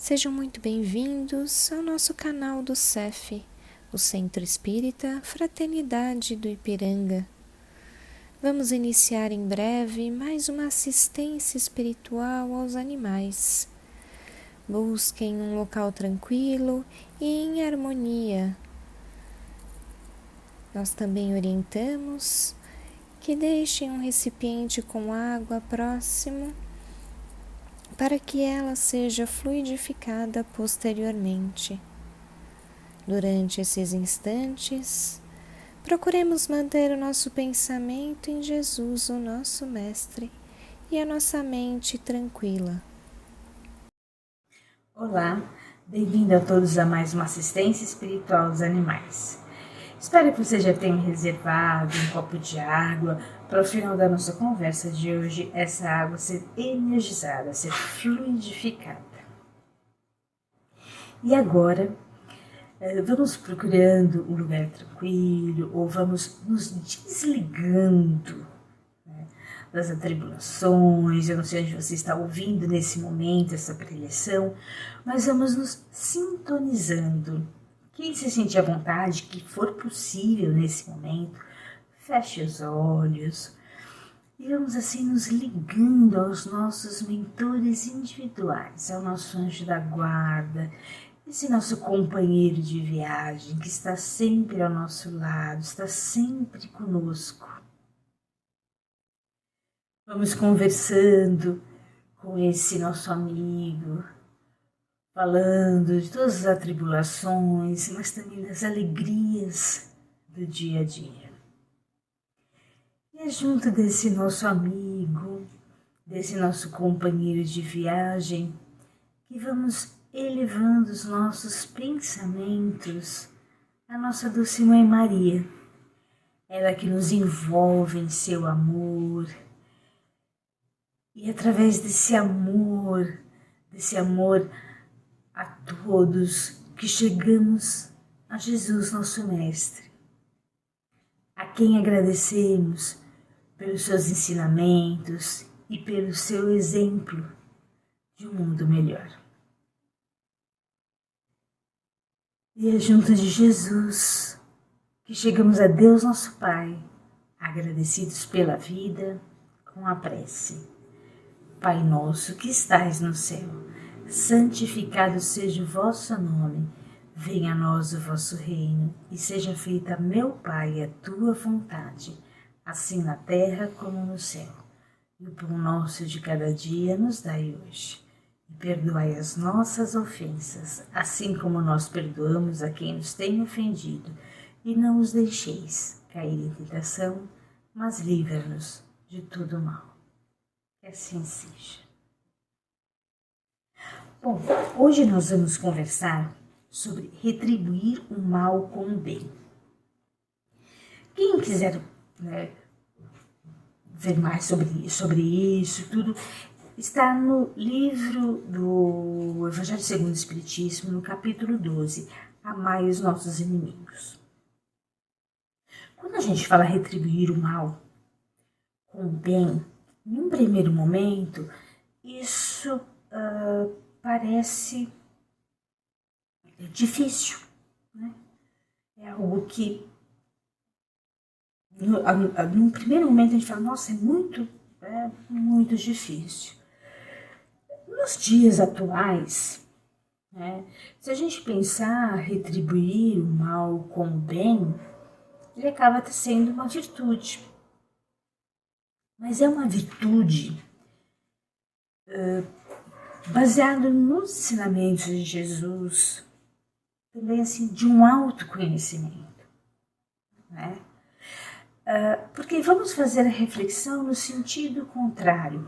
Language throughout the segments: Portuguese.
Sejam muito bem-vindos ao nosso canal do CEF, o Centro Espírita Fraternidade do Ipiranga. Vamos iniciar em breve mais uma assistência espiritual aos animais. Busquem um local tranquilo e em harmonia. Nós também orientamos que deixem um recipiente com água próximo para que ela seja fluidificada posteriormente. Durante esses instantes, procuremos manter o nosso pensamento em Jesus, o nosso Mestre, e a nossa mente tranquila. Olá, bem-vindo a todos a mais uma assistência espiritual dos animais. Espero que você já tenha reservado um copo de água para o final da nossa conversa de hoje, essa água ser energizada, ser fluidificada. E agora, vamos procurando um lugar tranquilo ou vamos nos desligando das atribulações. Eu não sei onde você está ouvindo nesse momento essa preleção, mas vamos nos sintonizando. Quem se sentir à vontade, que for possível nesse momento, feche os olhos e vamos assim nos ligando aos nossos mentores individuais, ao nosso anjo da guarda, esse nosso companheiro de viagem que está sempre ao nosso lado, está sempre conosco. Vamos conversando com esse nosso amigo, falando de todas as atribulações, mas também das alegrias do dia a dia. E é junto desse nosso amigo, desse nosso companheiro de viagem, que vamos elevando os nossos pensamentos à nossa doce Mãe Maria. Ela que nos envolve em seu amor. E através desse amor a todos, que chegamos a Jesus, nosso Mestre, a quem agradecemos pelos seus ensinamentos e pelo seu exemplo de um mundo melhor. E é junto de Jesus que chegamos a Deus, nosso Pai, agradecidos pela vida, com a prece. Pai nosso que estais no céu, santificado seja o vosso nome, venha a nós o vosso reino, e seja feita, meu Pai, a tua vontade, assim na terra como no céu. E o pão nosso de cada dia nos dai hoje. E perdoai as nossas ofensas, assim como nós perdoamos a quem nos tem ofendido, e não os deixeis cair em tentação, mas livra-nos de todo mal. Que assim seja. Bom, hoje nós vamos conversar sobre retribuir o mal com o bem. Quem quiser ver mais sobre isso, tudo, está no livro do Evangelho segundo o Espiritismo, no capítulo 12, Amai os nossos inimigos. Quando a gente fala retribuir o mal com o bem, num primeiro momento, isso parece difícil, né? É algo que, num primeiro momento, a gente fala, nossa, é muito difícil. Nos dias atuais, se a gente pensar retribuir o mal com o bem, ele acaba sendo uma virtude. Mas é uma virtude baseada nos ensinamentos de Jesus, também assim, de um autoconhecimento. Né? Porque vamos fazer a reflexão no sentido contrário.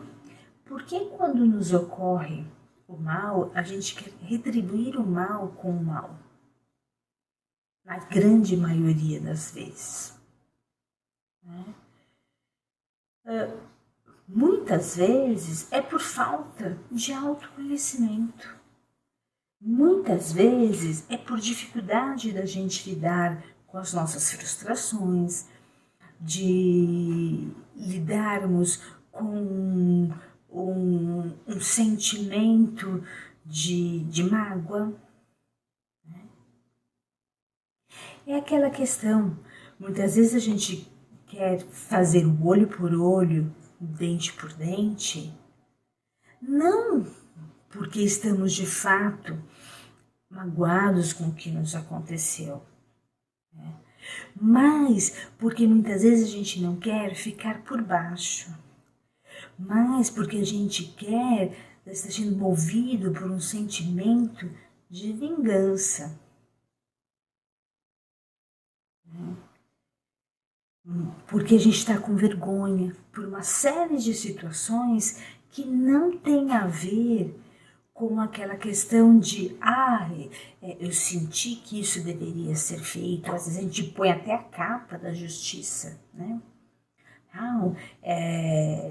Por que quando nos ocorre o mal, a gente quer retribuir o mal com o mal? Na grande maioria das vezes. Muitas vezes é por falta de autoconhecimento. Muitas vezes é por dificuldade da gente lidar com as nossas frustrações, de lidarmos com um sentimento de mágoa. É aquela questão, muitas vezes a gente quer fazer o olho por olho, dente por dente, não porque estamos de fato magoados com o que nos aconteceu, mas porque muitas vezes a gente não quer ficar por baixo, mas porque a gente quer estar sendo movido por um sentimento de vingança. Porque a gente está com vergonha por uma série de situações que não tem a ver com aquela questão de eu senti que isso deveria ser feito. Às vezes a gente põe até a capa da justiça, né?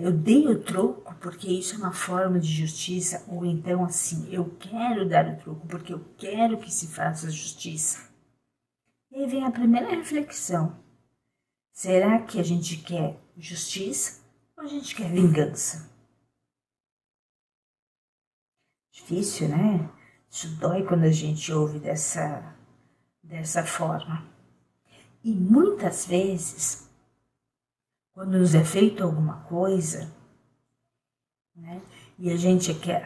Eu dei o troco porque isso é uma forma de justiça, ou então assim, eu quero dar o troco porque eu quero que se faça justiça. E aí vem a primeira reflexão. Será que a gente quer justiça ou a gente quer vingança? Difícil, né? Isso dói quando a gente ouve dessa forma. E muitas vezes, quando nos é feito alguma coisa, né, e a gente quer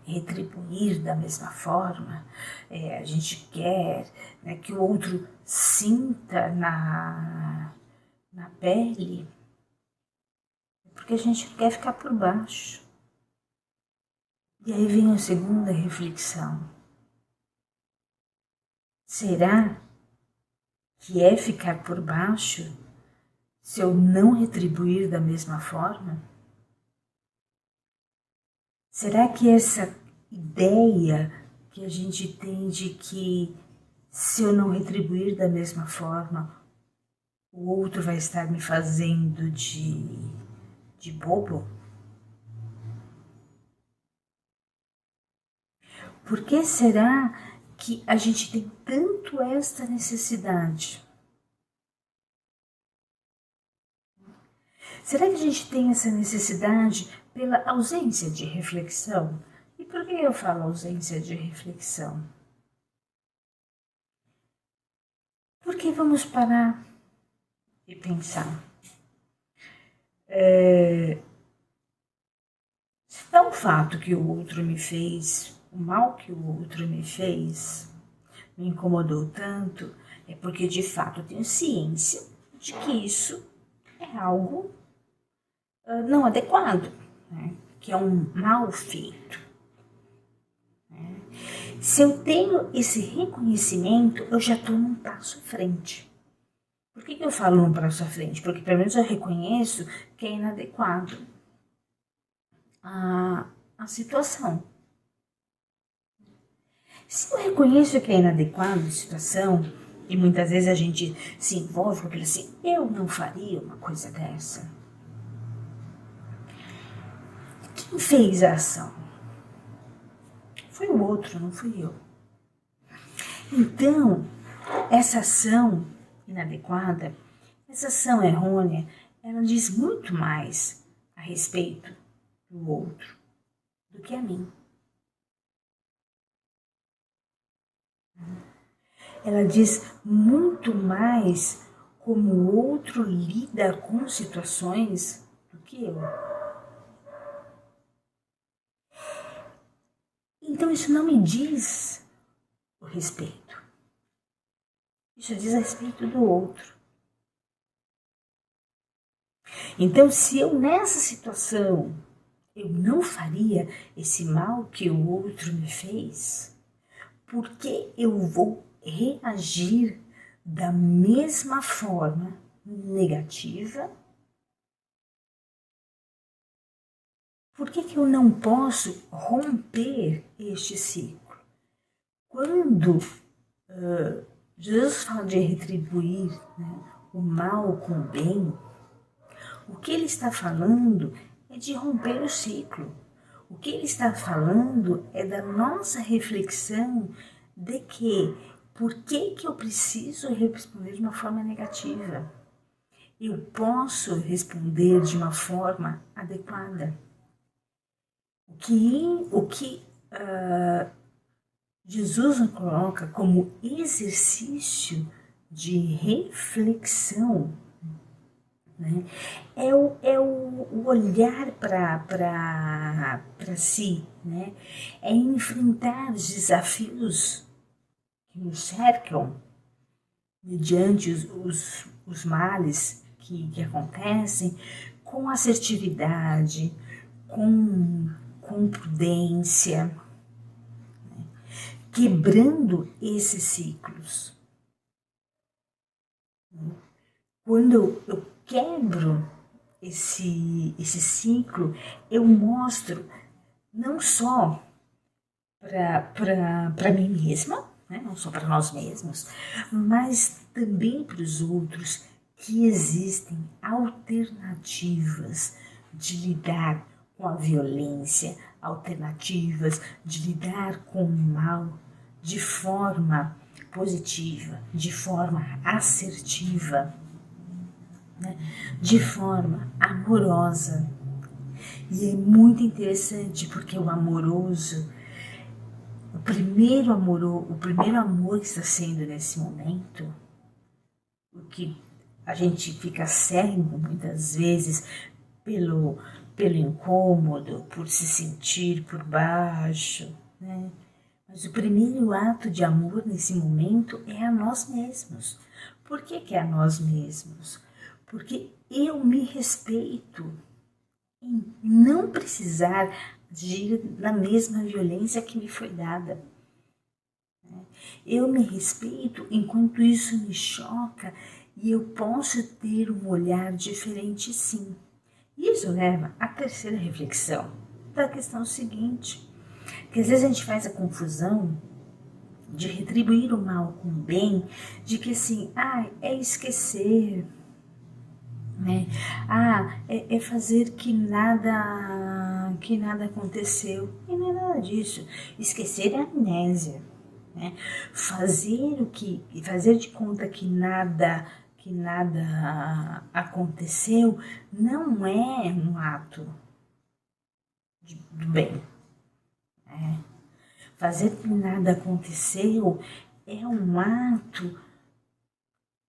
retribuir da mesma forma, a gente quer, né, que o outro sinta na pele, porque a gente quer ficar por baixo. E aí vem a segunda reflexão. Será que é ficar por baixo se eu não retribuir da mesma forma? Será que essa ideia que a gente tem de que se eu não retribuir da mesma forma, o outro vai estar me fazendo de bobo? Por que será que a gente tem tanto esta necessidade? Será que a gente tem essa necessidade pela ausência de reflexão? E por que eu falo ausência de reflexão? Porque vamos parar e pensar. Se dá o fato que o outro me fez, o mal que o outro me fez, me incomodou tanto, é porque de fato eu tenho ciência de que isso é algo não adequado, né? Que é um mal feito. Né? Se eu tenho esse reconhecimento, eu já estou num passo à frente. Por que eu falo num passo à frente? Porque pelo menos eu reconheço que é inadequado a situação. Se eu reconheço que é inadequado a situação, e muitas vezes a gente se envolve com aquilo assim, eu não faria uma coisa dessa. Quem fez a ação? Foi o outro, não fui eu. Então, essa ação inadequada, essa ação errônea, ela diz muito mais a respeito do outro do que a mim. Ela diz muito mais como o outro lida com situações do que eu. Então isso não me diz o respeito. Isso diz a respeito do outro. Então, se eu nessa situação eu não faria esse mal que o outro me fez, por que eu vou reagir da mesma forma negativa? Por que eu não posso romper este ciclo? Quando Jesus fala de retribuir, né, o mal com o bem, o que ele está falando é de romper o ciclo. O que ele está falando é da nossa reflexão de que por que eu preciso responder de uma forma negativa? Eu posso responder de uma forma adequada. O que Jesus nos coloca como exercício de reflexão, né? É o olhar para si, né? É enfrentar os desafios que nos cercam mediante os males que acontecem com assertividade, com prudência, quebrando esses ciclos. Quando eu quebro esse ciclo, eu mostro não só para mim mesma, né? Não só para nós mesmos, mas também para os outros, que existem alternativas de lidar com a violência, alternativas de lidar com o mal de forma positiva, de forma assertiva, né? De forma amorosa. E é muito interessante porque o amoroso, o primeiro amor que está sendo nesse momento, o que a gente fica cego muitas vezes pelo incômodo, por se sentir por baixo, né? Mas o primeiro ato de amor nesse momento é a nós mesmos. Por que é a nós mesmos? Porque eu me respeito em não precisar agir na mesma violência que me foi dada. Eu me respeito enquanto isso me choca e eu posso ter um olhar diferente, sim. Isso leva à terceira reflexão da questão seguinte, que às vezes a gente faz a confusão de retribuir o mal com o bem, de que assim, é esquecer, né? É fazer que nada aconteceu. E não é nada disso. Esquecer é amnésia, né? Fazer de conta que nada aconteceu não é um ato do bem. Né? Fazer que nada aconteceu é um ato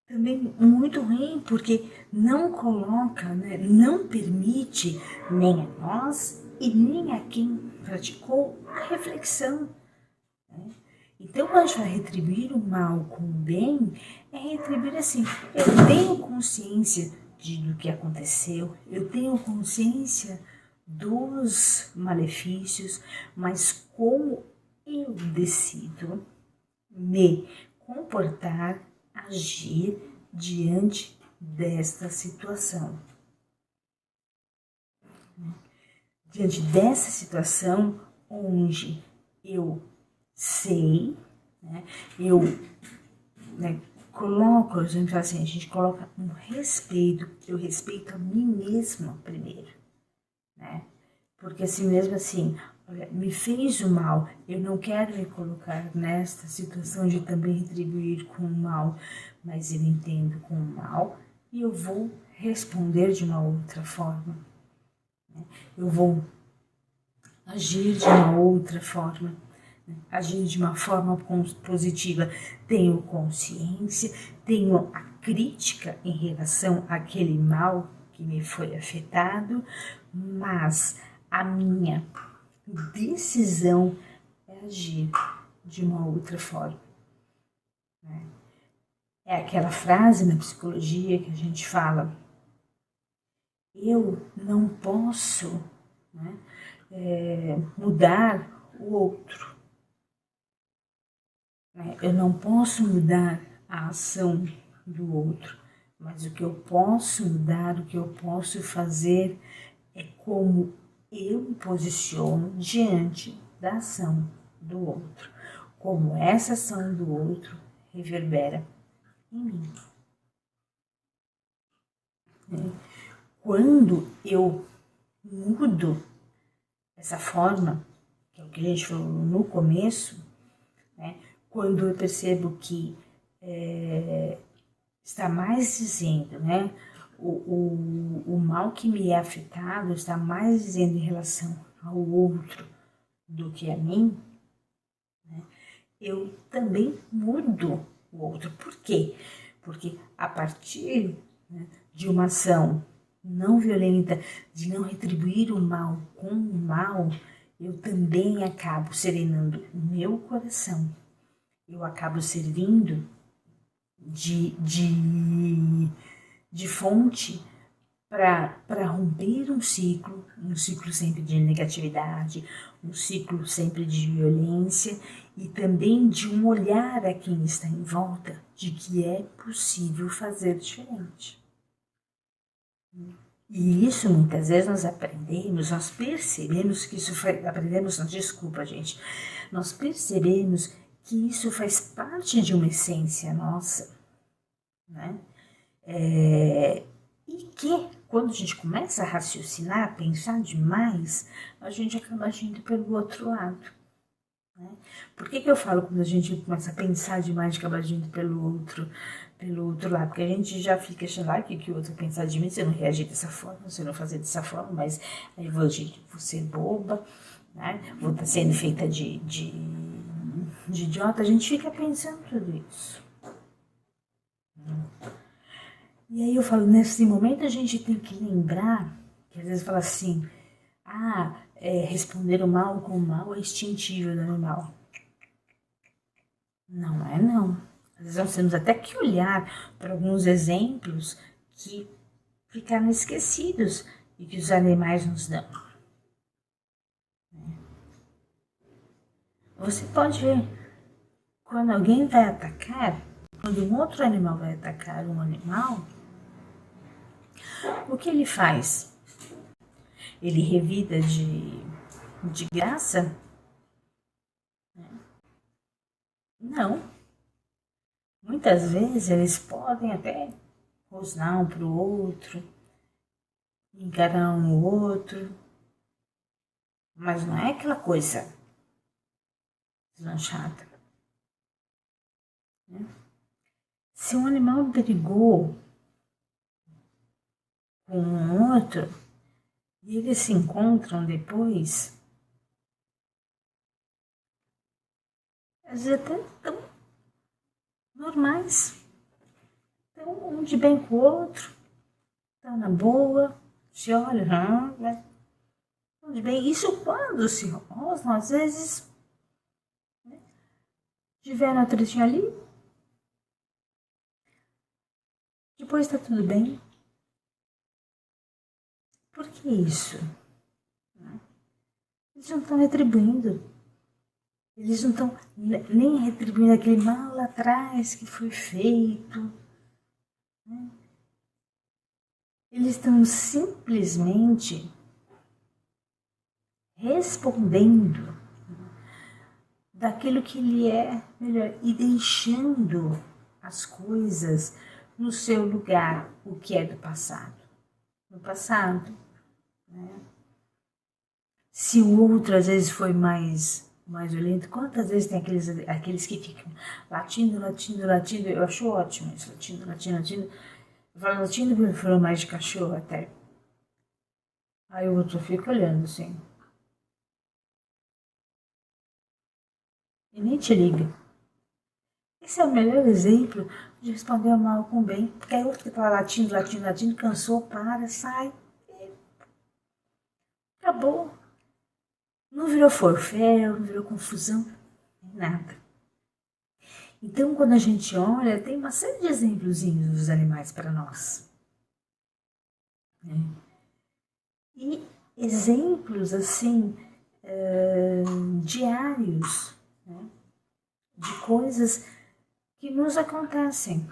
também muito ruim, porque não coloca, né, não permite nem a nós e nem a quem praticou a reflexão. Né? Então, quando a gente vai retribuir o mal com o bem, é retribuir assim, eu tenho consciência do que aconteceu, eu tenho consciência dos malefícios, mas como eu decido me comportar, agir diante desta situação. Diante dessa situação onde eu sei, né, eu coloco, a gente fala assim, a gente coloca um respeito, eu respeito a mim mesma primeiro, né? Porque assim mesmo assim, olha, me fez o mal, eu não quero me colocar nesta situação de também retribuir com o mal, mas eu entendo com o mal e eu vou responder de uma outra forma. Né? Eu vou agir de uma outra forma, né? Agir de uma forma positiva. Tenho consciência, tenho a crítica em relação àquele mal que me foi afetado, mas a minha decisão é agir de uma outra forma. Né? É aquela frase na psicologia que a gente fala, eu não posso, né, mudar o outro. Né? Eu não posso mudar a ação do outro, mas o que eu posso mudar, o que eu posso fazer é como eu me posiciono diante da ação do outro, como essa ação do outro reverbera em mim. Quando eu mudo essa forma, que é o que a gente falou no começo, né? Quando eu percebo que está mais dizendo, né? O mal que me é afetado está mais dizendo em relação ao outro do que a mim, né, eu também mudo o outro. Por quê? Porque a partir, né, de uma ação não violenta, de não retribuir o mal com o mal, eu também acabo serenando o meu coração. Eu acabo servindo de fonte para romper um ciclo sempre de negatividade, um ciclo sempre de violência e também de um olhar a quem está em volta de que é possível fazer diferente. E isso muitas vezes nós percebemos que isso faz, aprendemos, não, desculpa gente, nós percebemos que isso faz parte de uma essência nossa, né? E que quando a gente começa a raciocinar, a pensar demais, a gente acaba agindo pelo outro lado. Né? Por que eu falo quando a gente começa a pensar demais, acaba agindo pelo outro lado? Porque a gente já fica achando que o outro pensar de mim, se eu não reagir dessa forma, se eu não fazer dessa forma, mas aí vou ser boba, né? Vou estar sendo feita de idiota, a gente fica pensando tudo isso. E aí eu falo, nesse momento a gente tem que lembrar, que às vezes fala assim, responder o mal com o mal é instintivo do animal. Não é não. Às vezes nós temos até que olhar para alguns exemplos que ficaram esquecidos e que os animais nos dão. Você pode ver, quando alguém vai atacar, quando um outro animal vai atacar um animal, o que ele faz? Ele revida de graça? Não. Muitas vezes eles podem até rosnar um para o outro, encarar um o outro, mas não é aquela coisa deslanchada. Né? Se um animal brigou com um outro e eles se encontram depois, às vezes até tão normais, estão um de bem com o outro, estão na boa, se olham, né? De bem. Isso quando se rosnam, às vezes, né, tiveram a tretinha ali, depois está tudo bem. Por que isso? Eles não estão retribuindo. Eles não estão nem retribuindo aquele mal lá atrás que foi feito. Né? Eles estão simplesmente respondendo daquilo que lhe é melhor e deixando as coisas no seu lugar, o que é do passado. No passado, né? Se o outro às vezes foi mais violento, quantas vezes tem aqueles que ficam latindo, eu acho ótimo isso, latindo, eu falo latindo porque falou mais de cachorro até. Aí o outro fica olhando assim. E nem te liga. Esse é o melhor exemplo de responder o mal com o bem. Porque aí o outro que tá latindo, cansou, para, sai. Acabou. Não virou forfé, não virou confusão, nada. Então, quando a gente olha, tem uma série de exemplozinhos dos animais para nós. E exemplos, assim, diários, né, de coisas que nos acontecem.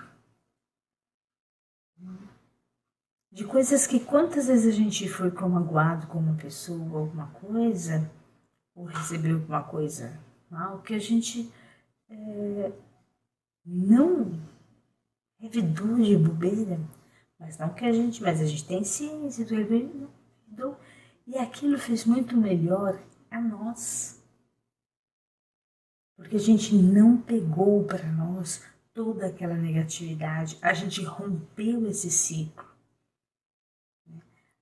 De coisas que quantas vezes a gente foi magoado com uma pessoa, alguma coisa, ou recebeu alguma coisa mal, que a gente não revidou de bobeira, mas a gente tem ciência do revidou, e aquilo fez muito melhor a nós. Porque a gente não pegou para nós toda aquela negatividade, a gente rompeu esse ciclo.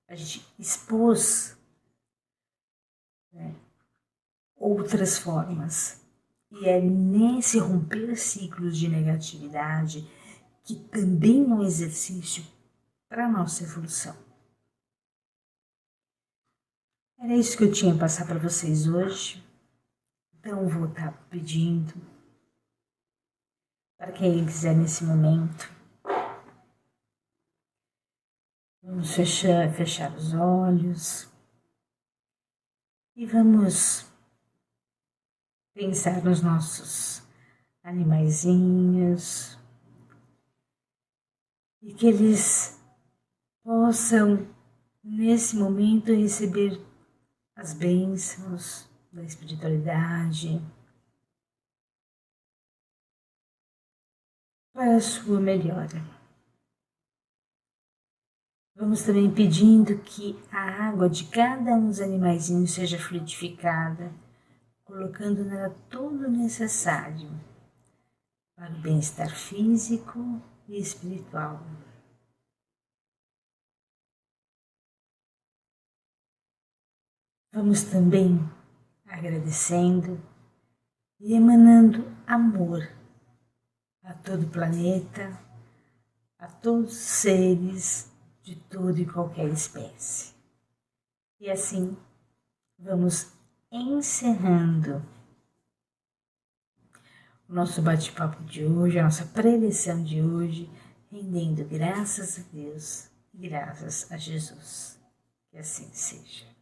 A gente expôs, né, outras formas. E é nesse romper ciclos de negatividade que também é um exercício para a nossa evolução. Era isso que eu tinha a passar para vocês hoje. Então vou estar pedindo para quem quiser nesse momento. Vamos fechar os olhos e vamos pensar nos nossos animaizinhos e que eles possam, nesse momento, receber as bênçãos da espiritualidade para a sua melhora. Vamos também pedindo que a água de cada um dos animaizinhos seja fluidificada, colocando nela tudo necessário para o bem-estar físico e espiritual. Vamos também agradecendo e emanando amor a todo o planeta, a todos os seres de toda e qualquer espécie. E assim vamos encerrando o nosso bate-papo de hoje, a nossa preleção de hoje, rendendo graças a Deus e graças a Jesus. Que assim seja.